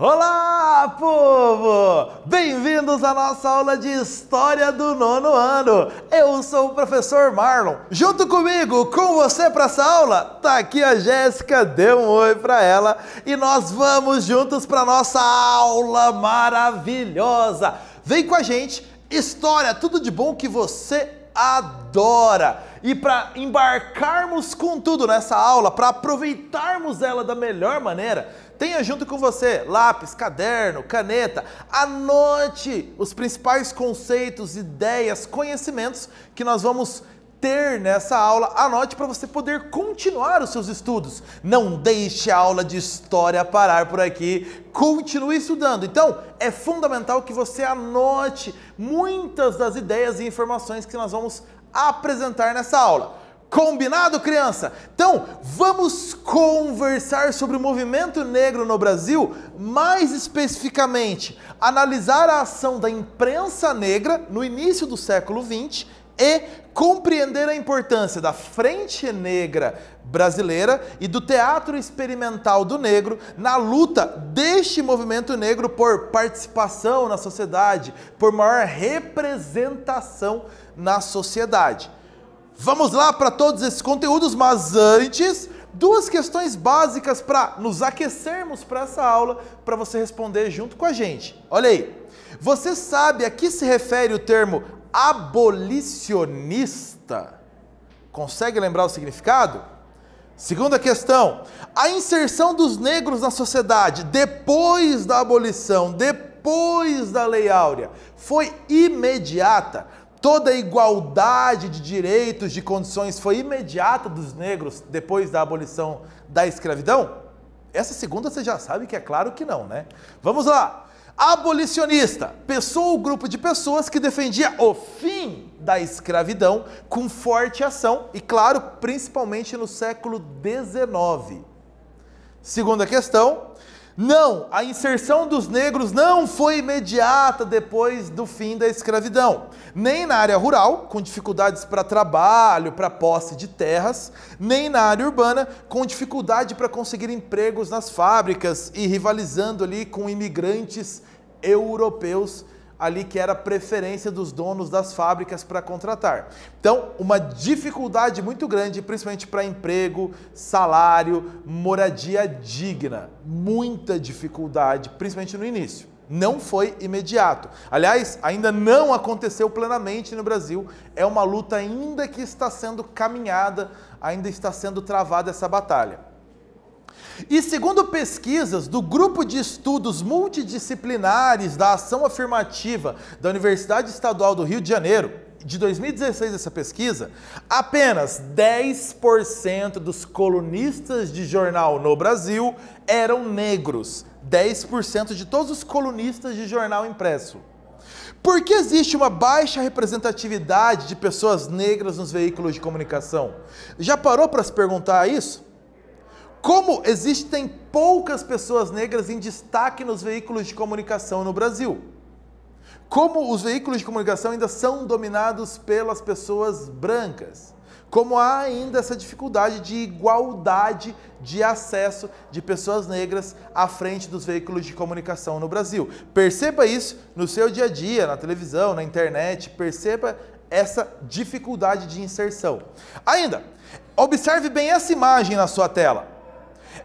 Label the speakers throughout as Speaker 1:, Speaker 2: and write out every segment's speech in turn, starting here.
Speaker 1: Olá, povo! Bem-vindos à nossa aula de História do nono ano. Eu sou o professor Marlon. Junto comigo, com você para essa aula, tá aqui a Jéssica, dê um oi para ela. E nós vamos juntos para nossa aula maravilhosa. Vem com a gente, história, tudo de bom que você adora. E para embarcarmos com tudo nessa aula, para aproveitarmos ela da melhor maneira, tenha junto com você lápis, caderno, caneta, anote os principais conceitos, ideias, conhecimentos que nós vamos ter nessa aula. Anote para você poder continuar os seus estudos. Não deixe a aula de história parar por aqui. Continue estudando. Então, é fundamental que você anote muitas das ideias e informações que nós vamos apresentar nessa aula. Combinado, criança? Então, vamos conversar sobre o movimento negro no Brasil, mais especificamente, analisar a ação da imprensa negra no início do século XX e compreender a importância da Frente Negra Brasileira e do Teatro Experimental do Negro na luta deste movimento negro por participação na sociedade, por maior representação na sociedade. Vamos lá para todos esses conteúdos, mas antes, duas questões básicas para nos aquecermos para essa aula, para você responder junto com a gente. Olha aí, você sabe a que se refere o termo abolicionista? Consegue lembrar o significado? Segunda questão, a inserção dos negros na sociedade depois da abolição, depois da Lei Áurea, foi imediata? Toda a igualdade de direitos, de condições foi imediata dos negros depois da abolição da escravidão? Essa segunda você já sabe que é claro que não, né? Vamos lá! Abolicionista, pessoa ou grupo de pessoas que defendia o fim da escravidão com forte ação e, claro, principalmente no século XIX. Segunda questão, não, a inserção dos negros não foi imediata depois do fim da escravidão, nem na área rural, com dificuldades para trabalho, para posse de terras, nem na área urbana, com dificuldade para conseguir empregos nas fábricas e rivalizando ali com imigrantes europeus, ali que era a preferência dos donos das fábricas para contratar. Então, uma dificuldade muito grande, principalmente para emprego, salário, moradia digna. Muita dificuldade, principalmente no início. Não foi imediato. Aliás, ainda não aconteceu plenamente no Brasil. É uma luta ainda que está sendo caminhada, ainda está sendo travada essa batalha. E segundo pesquisas do Grupo de Estudos Multidisciplinares da Ação Afirmativa da Universidade Estadual do Rio de Janeiro, de 2016 essa pesquisa, apenas 10% dos colunistas de jornal no Brasil eram negros. 10% de todos os colunistas de jornal impresso. Por que existe uma baixa representatividade de pessoas negras nos veículos de comunicação? Já parou para se perguntar isso? Como existem poucas pessoas negras em destaque nos veículos de comunicação no Brasil? Como os veículos de comunicação ainda são dominados pelas pessoas brancas? Como há ainda essa dificuldade de igualdade de acesso de pessoas negras à frente dos veículos de comunicação no Brasil? Perceba isso no seu dia a dia, na televisão, na internet, perceba essa dificuldade de inserção. Ainda, observe bem essa imagem na sua tela.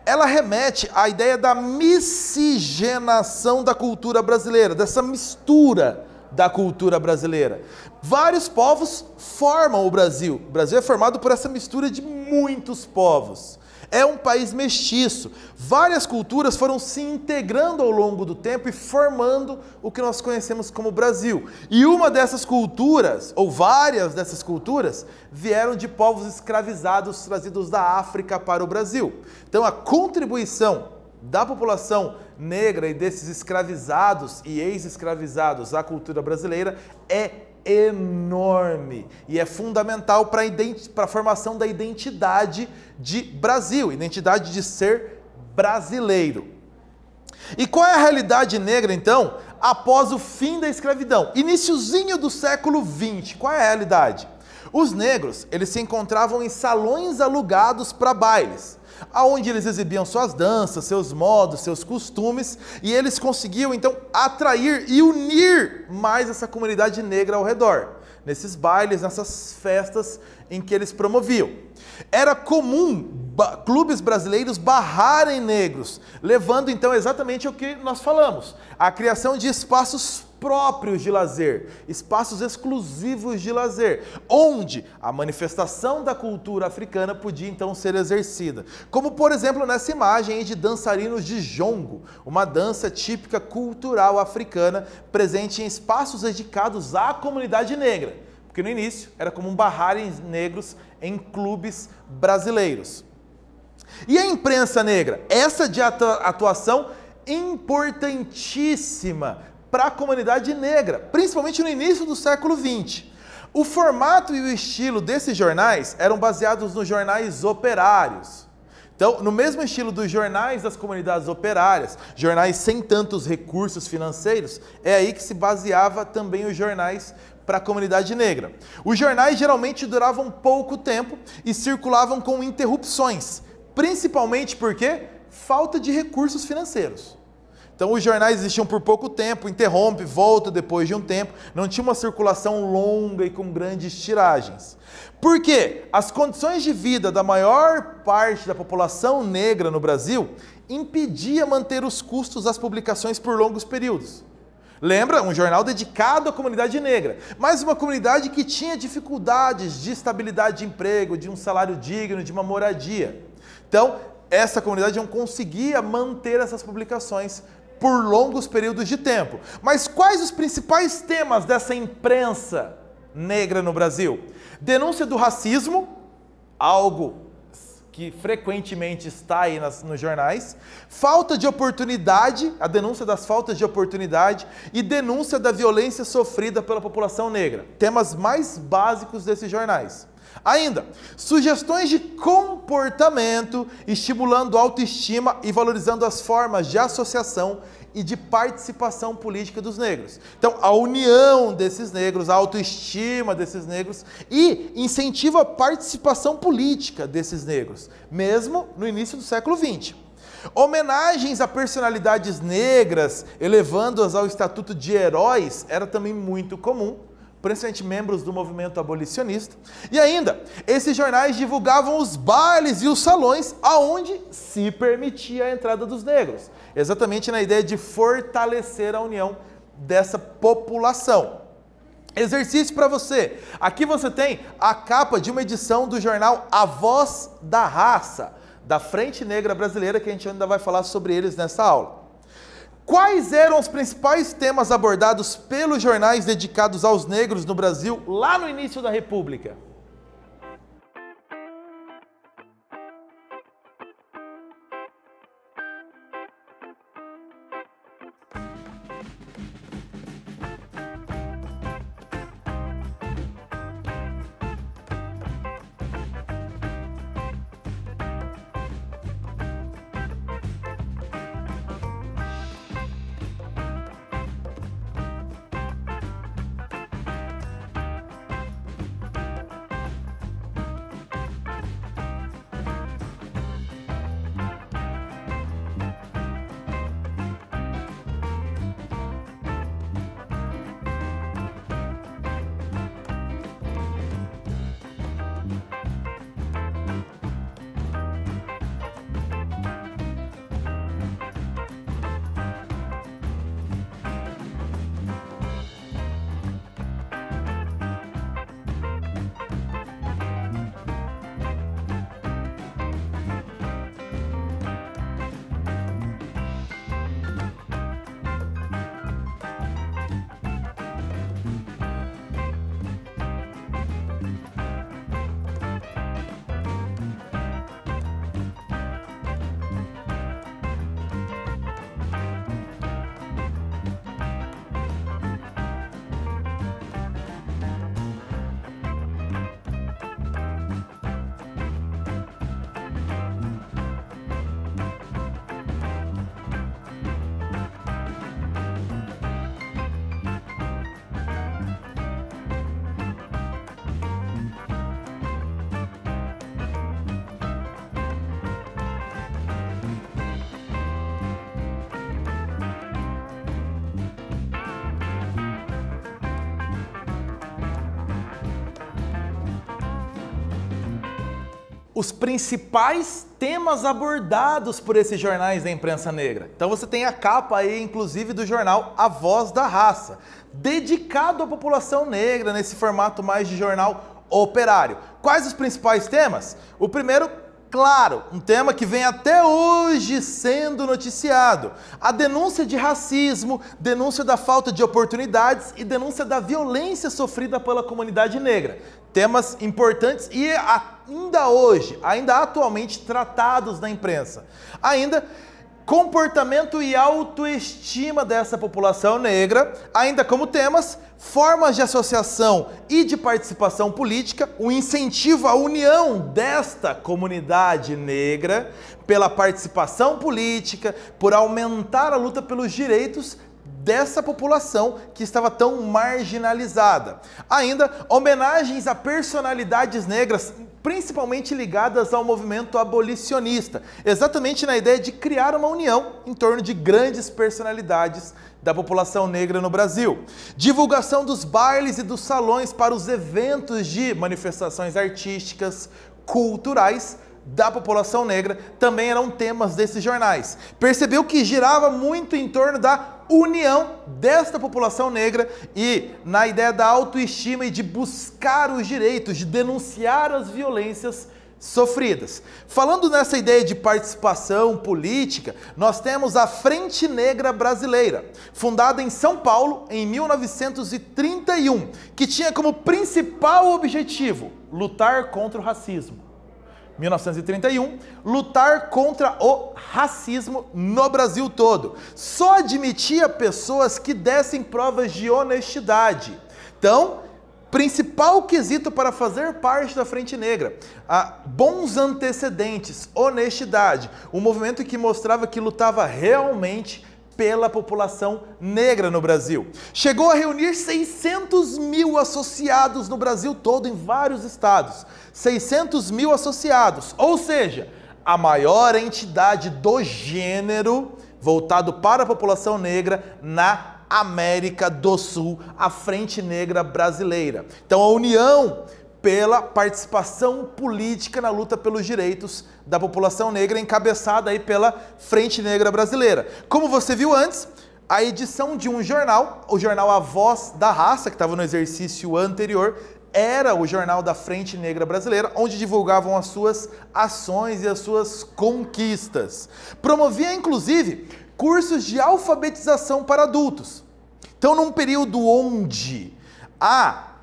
Speaker 1: Ela remete à ideia da miscigenação da cultura brasileira, dessa mistura da cultura brasileira. Vários povos formam o Brasil. O Brasil é formado por essa mistura de muitos povos. É um país mestiço. Várias culturas foram se integrando ao longo do tempo e formando o que nós conhecemos como Brasil. E uma dessas culturas, ou várias dessas culturas, vieram de povos escravizados trazidos da África para o Brasil. Então a contribuição da população negra e desses escravizados e ex-escravizados à cultura brasileira é enorme e é fundamental para a formação da identidade de Brasil, identidade de ser brasileiro. E qual é a realidade negra, então, após o fim da escravidão? Iniciozinho do século XX, qual é a realidade? Os negros, eles se encontravam em salões alugados para bailes. aonde eles exibiam suas danças, seus modos, seus costumes, e eles conseguiam então atrair e unir mais essa comunidade negra ao redor, nesses bailes, nessas festas em que eles promoviam. Era comum clubes brasileiros barrarem negros, levando então exatamente o que nós falamos, a criação de espaços próprios de lazer, espaços exclusivos de lazer, onde a manifestação da cultura africana podia então ser exercida. Como por exemplo nessa imagem aí de dançarinos de jongo, uma dança típica cultural africana presente em espaços dedicados à comunidade negra, porque no início era comum barrarem negros em clubes brasileiros. E a imprensa negra? Essa de atuação importantíssima para a comunidade negra, principalmente no início do século XX. O formato e o estilo desses jornais eram baseados nos jornais operários. Então, no mesmo estilo dos jornais das comunidades operárias, jornais sem tantos recursos financeiros, é aí que se baseava também os jornais para a comunidade negra. Os jornais geralmente duravam pouco tempo e circulavam com interrupções, principalmente porque falta de recursos financeiros. Então os jornais existiam por pouco tempo, interrompe, volta depois de um tempo, não tinha uma circulação longa e com grandes tiragens. Por quê? As condições de vida da maior parte da população negra no Brasil impedia manter os custos das publicações por longos períodos. Lembra? Um jornal dedicado à comunidade negra, mas uma comunidade que tinha dificuldades de estabilidade de emprego, de um salário digno, de uma moradia. Então, essa comunidade não conseguia manter essas publicações por longos períodos de tempo. Mas quais os principais temas dessa imprensa negra no Brasil? Denúncia do racismo, algo que frequentemente está aí nos jornais, falta de oportunidade, a denúncia das faltas de oportunidade e denúncia da violência sofrida pela população negra, temas mais básicos desses jornais. Ainda, sugestões de comportamento, estimulando a autoestima e valorizando as formas de associação e de participação política dos negros. Então, a união desses negros, a autoestima desses negros e incentiva a participação política desses negros, mesmo no início do século XX. Homenagens a personalidades negras, elevando-as ao estatuto de heróis, era também muito comum, principalmente membros do movimento abolicionista. E ainda, esses jornais divulgavam os bailes e os salões aonde se permitia a entrada dos negros, exatamente na ideia de fortalecer a união dessa população. Exercício para você. Aqui você tem a capa de uma edição do jornal A Voz da Raça, da Frente Negra Brasileira, que a gente ainda vai falar sobre eles nessa aula. Quais eram os principais temas abordados pelos jornais dedicados aos negros no Brasil lá no início da República? os principais temas abordados por esses jornais da imprensa negra. Então você tem a capa aí, inclusive, do jornal A Voz da Raça, dedicado à população negra nesse formato mais de jornal operário. Quais os principais temas? O primeiro, claro, um tema que vem até hoje sendo noticiado: a denúncia de racismo, denúncia da falta de oportunidades e denúncia da violência sofrida pela comunidade negra. Temas importantes e ainda hoje, ainda atualmente tratados na imprensa. Ainda comportamento e autoestima dessa população negra, ainda como temas, formas de associação e de participação política, o incentivo à união desta comunidade negra pela participação política, por aumentar a luta pelos direitos dessa população que estava tão marginalizada. Ainda homenagens a personalidades negras, principalmente ligadas ao movimento abolicionista, exatamente na ideia de criar uma união em torno de grandes personalidades da população negra no Brasil. Divulgação dos bailes e dos salões para os eventos de manifestações artísticas, culturais da população negra também eram temas desses jornais. Percebeu que girava muito em torno da união desta população negra e na ideia da autoestima e de buscar os direitos, de denunciar as violências sofridas. Falando nessa ideia de participação política, nós temos a Frente Negra Brasileira, fundada em São Paulo em 1931, que tinha como principal objetivo lutar contra o racismo. 1931, lutar contra o racismo no Brasil todo. Só admitia pessoas que dessem provas de honestidade. Então, principal quesito para fazer parte da Frente Negra: bons antecedentes, honestidade. Um movimento que mostrava que lutava realmente pela população negra no Brasil. Chegou a reunir 600 mil associados no Brasil todo, em vários estados. 600 mil associados, ou seja, a maior entidade do gênero voltado para a população negra na América do Sul, a Frente Negra Brasileira. Então a união pela participação política na luta pelos direitos da população negra, encabeçada aí pela Frente Negra Brasileira. Como você viu antes, a edição de um jornal, o jornal A Voz da Raça, que estava no exercício anterior, era o jornal da Frente Negra Brasileira, onde divulgavam as suas ações e as suas conquistas. Promovia, inclusive, cursos de alfabetização para adultos. Então, num período onde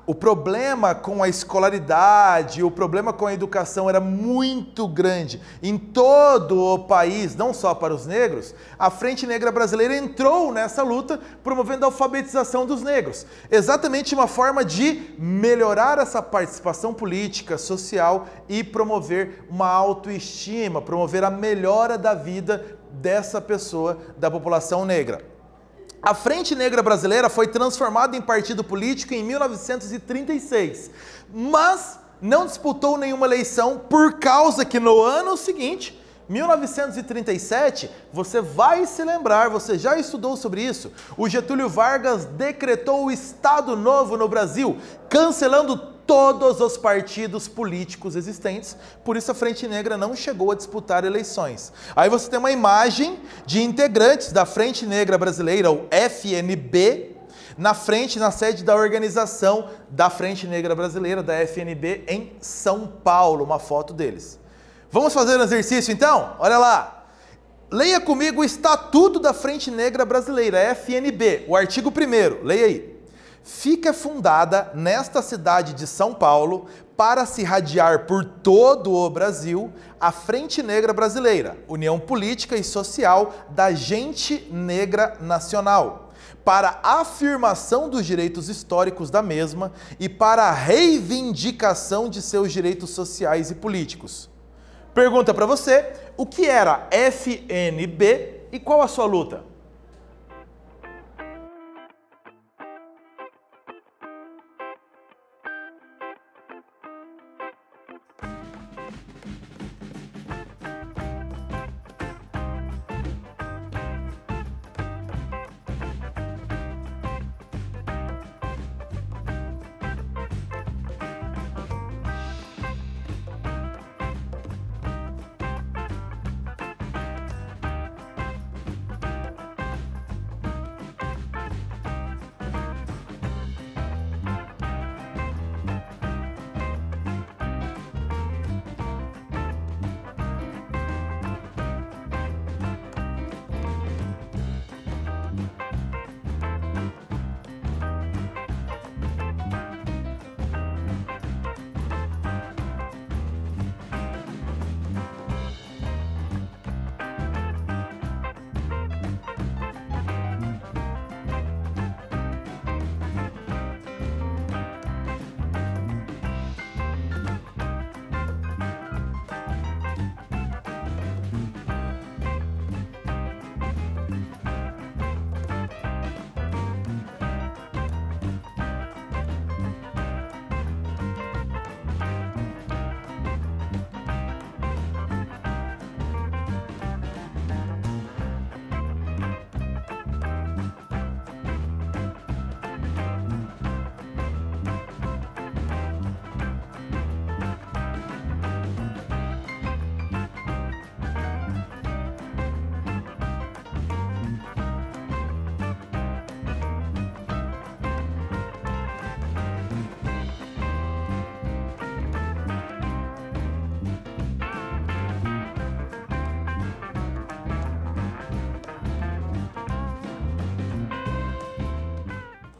Speaker 1: o problema com a escolaridade, o problema com a educação era muito grande em todo o país, não só para os negros, a Frente Negra Brasileira entrou nessa luta promovendo a alfabetização dos negros. Exatamente uma forma de melhorar essa participação política, social e promover uma autoestima, promover a melhora da vida dessa pessoa, da população negra. A Frente Negra Brasileira foi transformada em partido político em 1936, mas não disputou nenhuma eleição por causa que no ano seguinte, 1937, você vai se lembrar, você já estudou sobre isso, o Getúlio Vargas decretou o Estado Novo no Brasil, cancelando todos os partidos políticos existentes, por isso a Frente Negra não chegou a disputar eleições. Aí você tem uma imagem de integrantes da Frente Negra Brasileira, o FNB, na sede da organização da Frente Negra Brasileira, da FNB, em São Paulo, uma foto deles. Vamos fazer um exercício então? Olha lá. Leia comigo o Estatuto da Frente Negra Brasileira, FNB, o artigo 1º, leia aí. Fica fundada nesta cidade de São Paulo para se irradiar por todo o Brasil a Frente Negra Brasileira, união política e social da gente negra nacional, para a afirmação dos direitos históricos da mesma e para a reivindicação de seus direitos sociais e políticos. Pergunta para você, o que era FNB e qual a sua luta?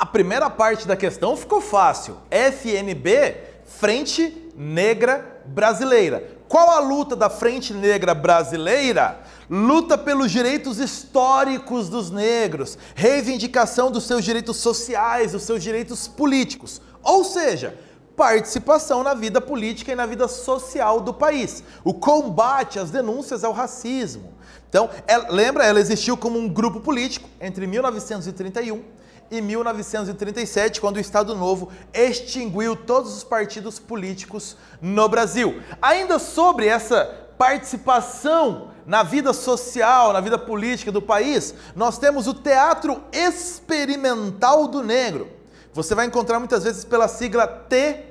Speaker 1: A primeira parte da questão ficou fácil. FNB, Frente Negra Brasileira. Qual a luta da Frente Negra Brasileira? Luta pelos direitos históricos dos negros, reivindicação dos seus direitos sociais, dos seus direitos políticos. Ou seja, participação na vida política e na vida social do país. O combate às denúncias ao racismo. Então, lembra, ela existiu como um grupo político entre 1931 e 1937, quando o Estado Novo extinguiu todos os partidos políticos no Brasil. Ainda sobre essa participação na vida social, na vida política do país, nós temos o Teatro Experimental do Negro. Você vai encontrar muitas vezes pela sigla TEN,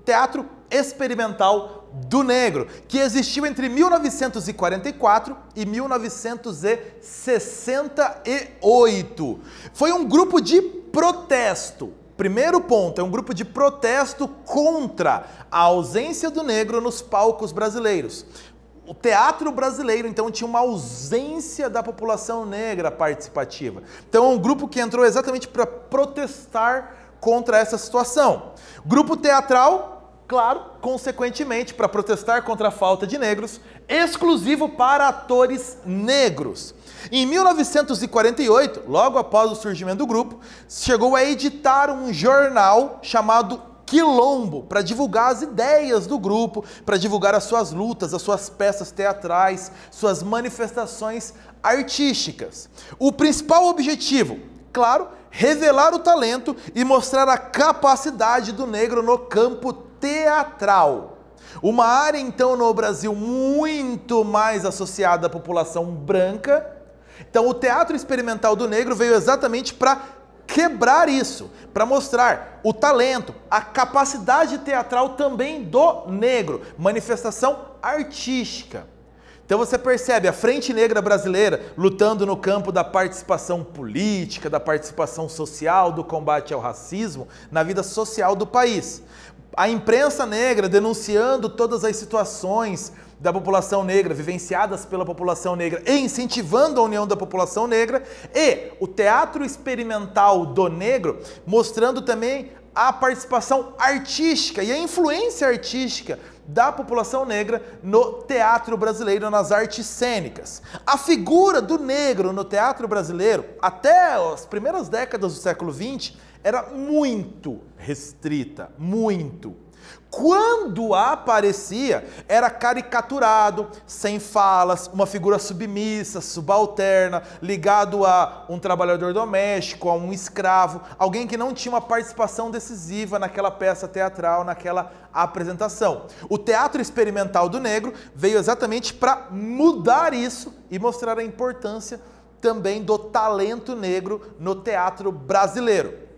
Speaker 1: Teatro Experimental do Negro, que existiu entre 1944 e 1968. Foi um grupo de protesto. Primeiro ponto, é um grupo de protesto contra a ausência do negro nos palcos brasileiros. O teatro brasileiro, então, tinha uma ausência da população negra participativa. Então, é um grupo que entrou exatamente para protestar contra essa situação. Grupo teatral, claro, consequentemente, para protestar contra a falta de negros, exclusivo para atores negros. Em 1948, logo após o surgimento do grupo, chegou a editar um jornal chamado Quilombo, para divulgar as ideias do grupo, para divulgar as suas lutas, as suas peças teatrais, suas manifestações artísticas. O principal objetivo, claro, revelar o talento e mostrar a capacidade do negro no campo teatral. Uma área, então, no Brasil muito mais associada à população branca. Então, o Teatro Experimental do Negro veio exatamente para quebrar isso, para mostrar o talento, a capacidade teatral também do negro, manifestação artística. Então você percebe a Frente Negra Brasileira lutando no campo da participação política, da participação social, do combate ao racismo, na vida social do país. A imprensa negra denunciando todas as situações da população negra, vivenciadas pela população negra, e incentivando a união da população negra, e o Teatro Experimental do Negro mostrando também a participação artística e a influência artística da população negra no teatro brasileiro, nas artes cênicas. A figura do negro no teatro brasileiro, até as primeiras décadas do século XX, era muito restrita, muito. Quando aparecia, era caricaturado, sem falas, uma figura submissa, subalterna, ligado a um trabalhador doméstico, a um escravo, alguém que não tinha uma participação decisiva naquela peça teatral, naquela apresentação. O Teatro Experimental do Negro veio exatamente para mudar isso e mostrar a importância também do talento negro no teatro brasileiro.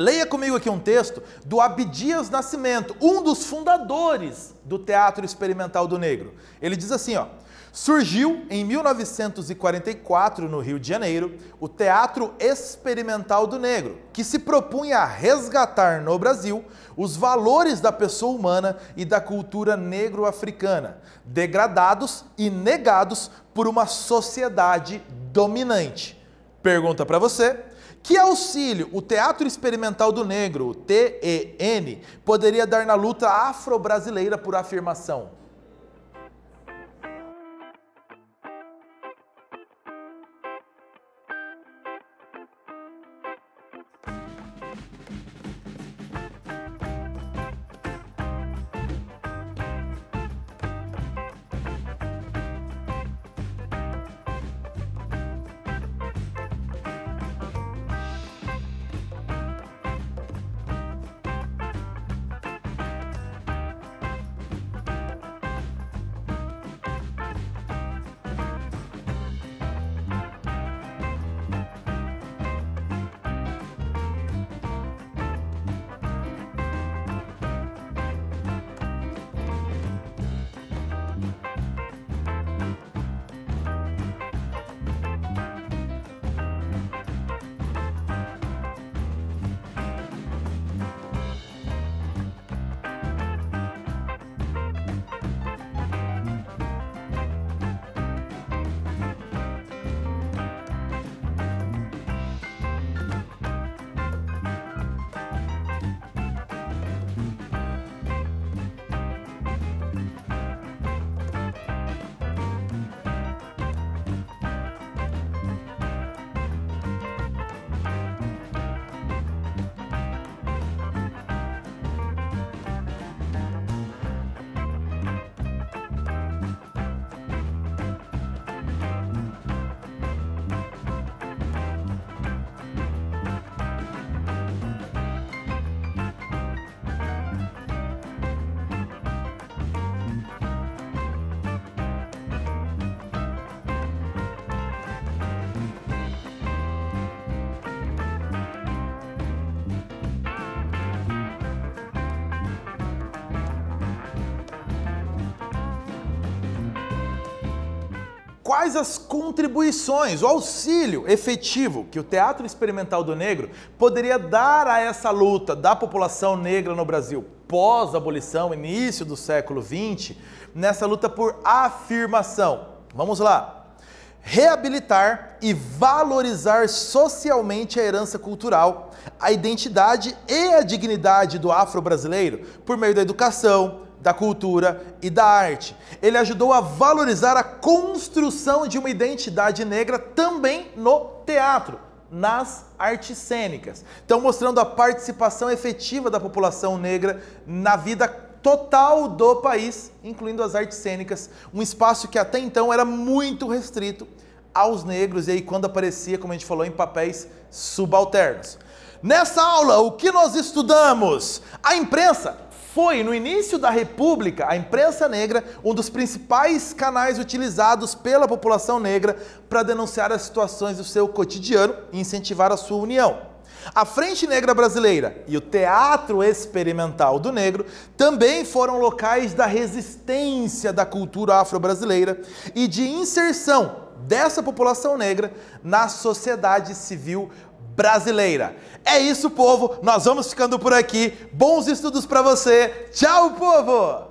Speaker 1: Leia comigo aqui um texto do Abdias Nascimento, um dos fundadores do Teatro Experimental do Negro. Ele diz assim, ó: surgiu em 1944, no Rio de Janeiro, o Teatro Experimental do Negro, que se propunha a resgatar no Brasil os valores da pessoa humana e da cultura negro-africana, degradados e negados por uma sociedade dominante. Pergunta para você: que auxílio o Teatro Experimental do Negro, o TEN, poderia dar na luta afro-brasileira por afirmação? quais as contribuições, o auxílio efetivo que o Teatro Experimental do Negro poderia dar a essa luta da população negra no Brasil pós-abolição, início do século XX, nessa luta por afirmação. Vamos lá. Reabilitar e valorizar socialmente a herança cultural, a identidade e a dignidade do afro-brasileiro por meio da educação, da cultura e da arte. Ele ajudou a valorizar a construção de uma identidade negra também no teatro, nas artes cênicas. Então, mostrando a participação efetiva da população negra na vida total do país, incluindo as artes cênicas, um espaço que até então era muito restrito aos negros, e aí quando aparecia, como a gente falou, em papéis subalternos. Nessa aula, o que nós estudamos? A imprensa foi, no início da República, a imprensa negra, um dos principais canais utilizados pela população negra para denunciar as situações do seu cotidiano e incentivar a sua união. A Frente Negra Brasileira e o Teatro Experimental do Negro também foram locais da resistência da cultura afro-brasileira e de inserção dessa população negra na sociedade civil brasileira. É isso, povo. Nós vamos ficando por aqui. Bons estudos para você. Tchau, povo!